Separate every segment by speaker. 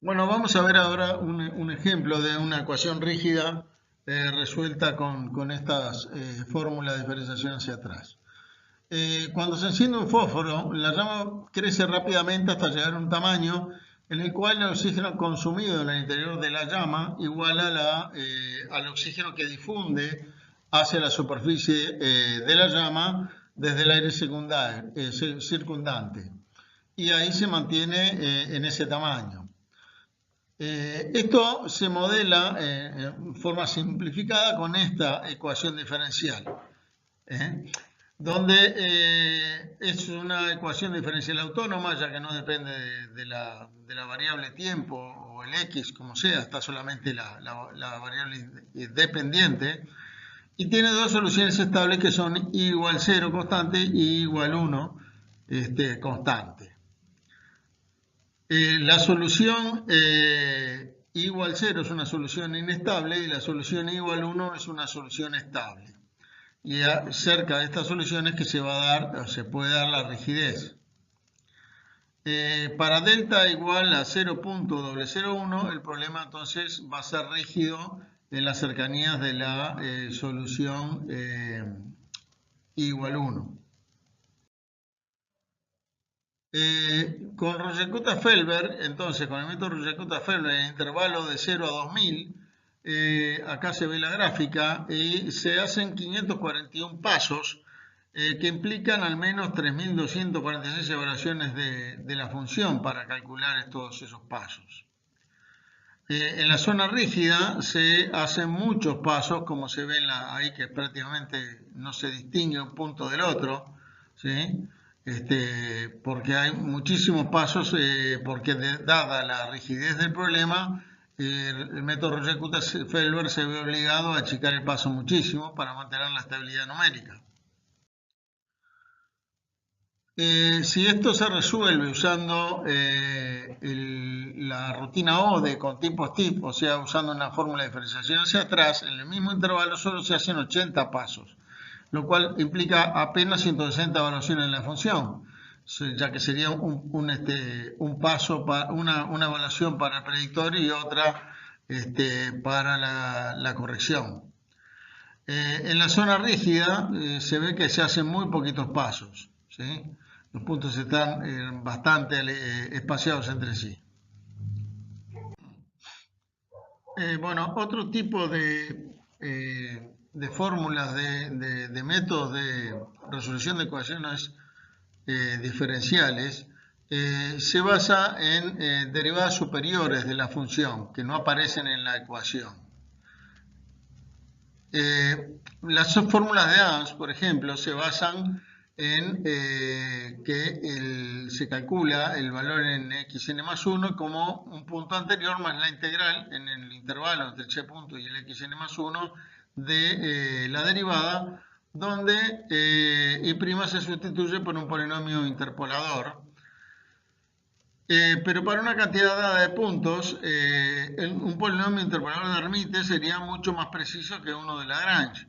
Speaker 1: Bueno, vamos a ver ahora un ejemplo de una ecuación rígida resuelta con estas fórmulas de diferenciación hacia atrás. Cuando se enciende un fósforo, la llama crece rápidamente hasta llegar a un tamaño en el cual el oxígeno consumido en el interior de la llama iguala al oxígeno que difunde hacia la superficie de la llama desde el aire circundante. Y ahí se mantiene en ese tamaño. Esto se modela en forma simplificada con esta ecuación diferencial, ¿eh? Donde es una ecuación diferencial autónoma, ya que no depende de la variable tiempo o el x, como sea, está solamente la variable dependiente, y tiene dos soluciones estables que son y igual 0 constante y igual 1 constante. La solución I igual 0 es una solución inestable y la solución I igual 1 es una solución estable. Y cerca de estas soluciones que se va a dar, o se puede dar la rigidez. Para delta igual a 0.001, el problema entonces va a ser rígido en las cercanías de la solución I igual 1. Con Roger-Cutta-Felber, entonces con el método Roger-Cutta-Felber en intervalo de 0 a 2000, acá se ve la gráfica, y se hacen 541 pasos que implican al menos 3246 evaluaciones de la función para calcular todos esos pasos. En la zona rígida se hacen muchos pasos, como se ve ahí que prácticamente no se distingue un punto del otro, ¿sí? Porque hay muchísimos pasos, porque dada la rigidez del problema, el método Roger-Cutta-Felber se ve obligado a achicar el paso muchísimo para mantener la estabilidad numérica. Si esto se resuelve usando la rutina ODE con tipo STIP, o sea, usando una fórmula de diferenciación hacia atrás, en el mismo intervalo solo se hacen 80 pasos, lo cual implica apenas 160 evaluaciones en la función, ya que sería un paso, una evaluación para el predictor y otra para la corrección. En la zona rígida se ve que se hacen muy poquitos pasos, ¿sí? Los puntos están bastante espaciados entre sí. Bueno, otro tipo de fórmulas de métodos de resolución de ecuaciones diferenciales se basa en derivadas superiores de la función que no aparecen en la ecuación. Las fórmulas de Adams, por ejemplo, se basan en que se calcula el valor en xn más 1 como un punto anterior más la integral en el intervalo entre el c punto y el xn más 1 de la derivada, donde y' se sustituye por un polinomio interpolador. Pero para una cantidad dada de puntos, un polinomio interpolador de Hermite sería mucho más preciso que uno de Lagrange.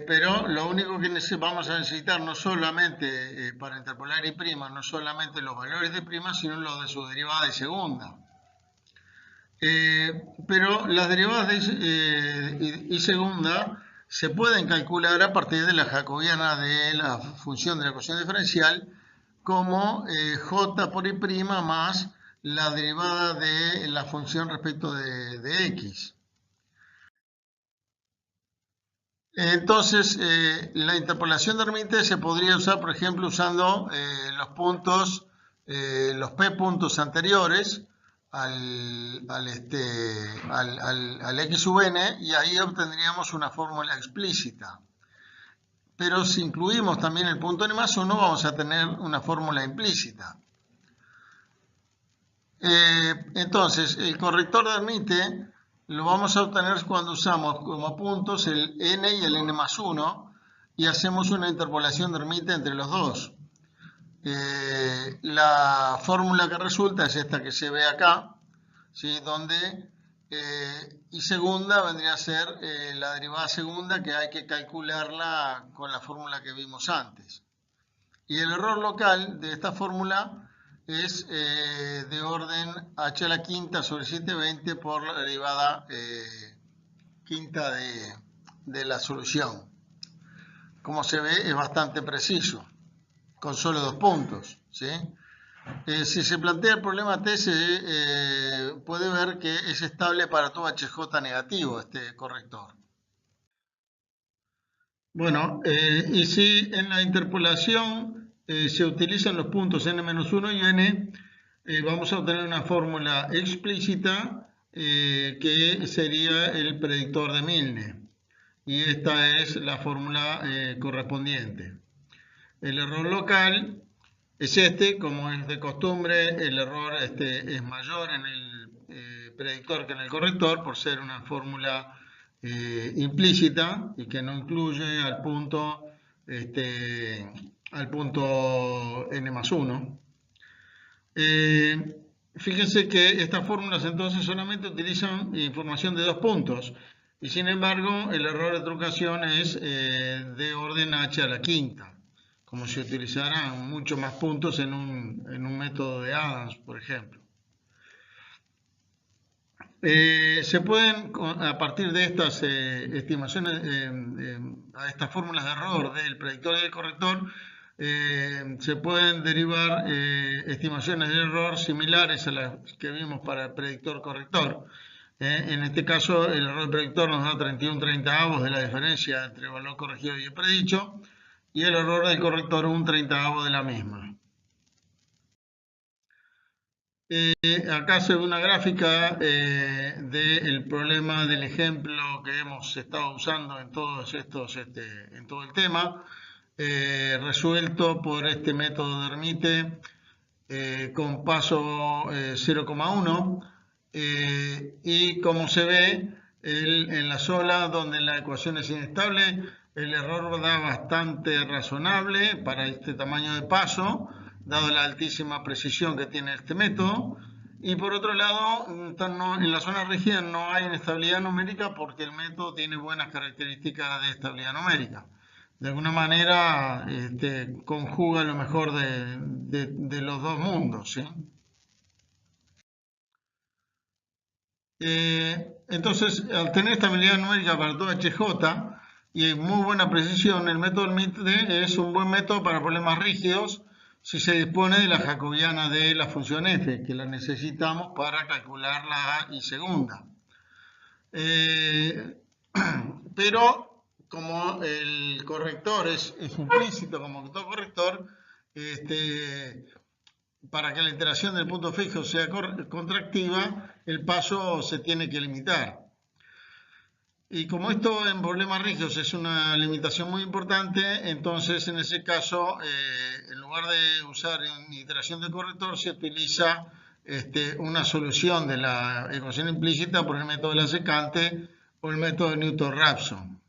Speaker 1: Pero lo único que vamos a necesitar no solamente para interpolar y', no solamente los valores de prima, sino los de su derivada de segunda. Pero las derivadas de y segunda se pueden calcular a partir de la jacobiana de la función de la ecuación diferencial como j por y' más la derivada de la función respecto de x. Entonces, la interpolación de Hermite se podría usar, por ejemplo, usando los p puntos anteriores al x sub n, y ahí obtendríamos una fórmula explícita. Pero si incluimos también el punto n más 1, vamos a tener una fórmula implícita. Entonces, el corrector de Hermite lo vamos a obtener cuando usamos como puntos el n y el n más 1 y hacemos una interpolación de Hermite entre los dos. La fórmula que resulta es esta que se ve acá, ¿sí? Donde y segunda vendría a ser la derivada segunda, que hay que calcularla con la fórmula que vimos antes. Y el error local de esta fórmula es de orden h a la quinta sobre 720 por la derivada quinta de la solución. Como se ve, es bastante preciso, con solo 2 puntos, ¿sí? Si se plantea el problema T, se puede ver que es estable para todo HJ negativo este corrector. Bueno, y si en la interpolación se utilizan los puntos n-1 y n, vamos a obtener una fórmula explícita que sería el predictor de Milne. Y esta es la fórmula correspondiente. El error local es este, como es de costumbre, el error es mayor en el predictor que en el corrector, por ser una fórmula implícita y que no incluye al punto n+1. Fíjense que estas fórmulas entonces solamente utilizan información de 2 puntos y sin embargo el error de trucación es de orden h a la quinta, como si utilizaran muchos más puntos en un método de Adams, por ejemplo. Se pueden, a partir de estas estimaciones, a estas fórmulas de error del predictor y del corrector, se pueden derivar estimaciones de error similares a las que vimos para el predictor-corrector. En este caso, el error del predictor nos da 31/30 de la diferencia entre el valor corregido y el predicho, y el error del corrector 1/30 de la misma. Acá se ve una gráfica del problema del ejemplo que hemos estado usando en todos estos, en todo el tema, resuelto por este método de Hermite con paso 0,1 y como se ve en la sola donde la ecuación es inestable, el error da bastante razonable para este tamaño de paso, dado la altísima precisión que tiene este método. Y por otro lado, en la zona rígida no hay inestabilidad numérica porque el método tiene buenas características de estabilidad numérica. De alguna manera conjuga lo mejor de los dos mundos, ¿sí? Entonces, al tener estabilidad numérica para todo HJ y muy buena precisión, el método Hermite es un buen método para problemas rígidos si se dispone de la jacobiana de la función f, que la necesitamos para calcular la a y segunda. Pero como el corrector es implícito como todo corrector, para que la interacción del punto fijo sea contractiva, el paso se tiene que limitar. Y como esto en problemas rígidos es una limitación muy importante, entonces en ese caso, en lugar de usar iteración de corrector, se utiliza una solución de la ecuación implícita por el método de la secante o el método de Newton-Raphson.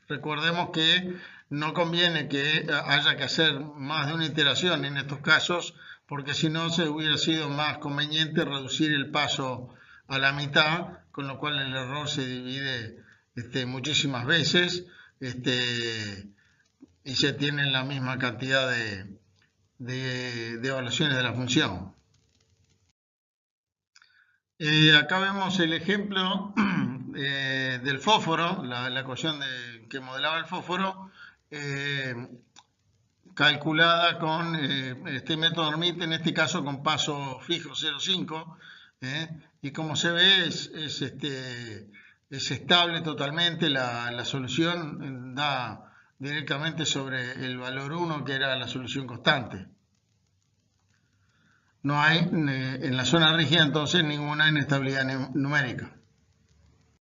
Speaker 1: Recordemos que no conviene que haya que hacer más de una iteración en estos casos, porque si no se hubiera sido más conveniente reducir el paso a la mitad, con lo cual el error se divide muchísimas veces y se tiene la misma cantidad de evaluaciones de la función. Acá vemos el ejemplo del fósforo, la ecuación que modelaba el fósforo, calculada con este método Hermite, en este caso con paso fijo 0,5, y como se ve es estable totalmente, la solución da directamente sobre el valor 1, que era la solución constante. No hay en la zona rígida entonces ninguna inestabilidad numérica.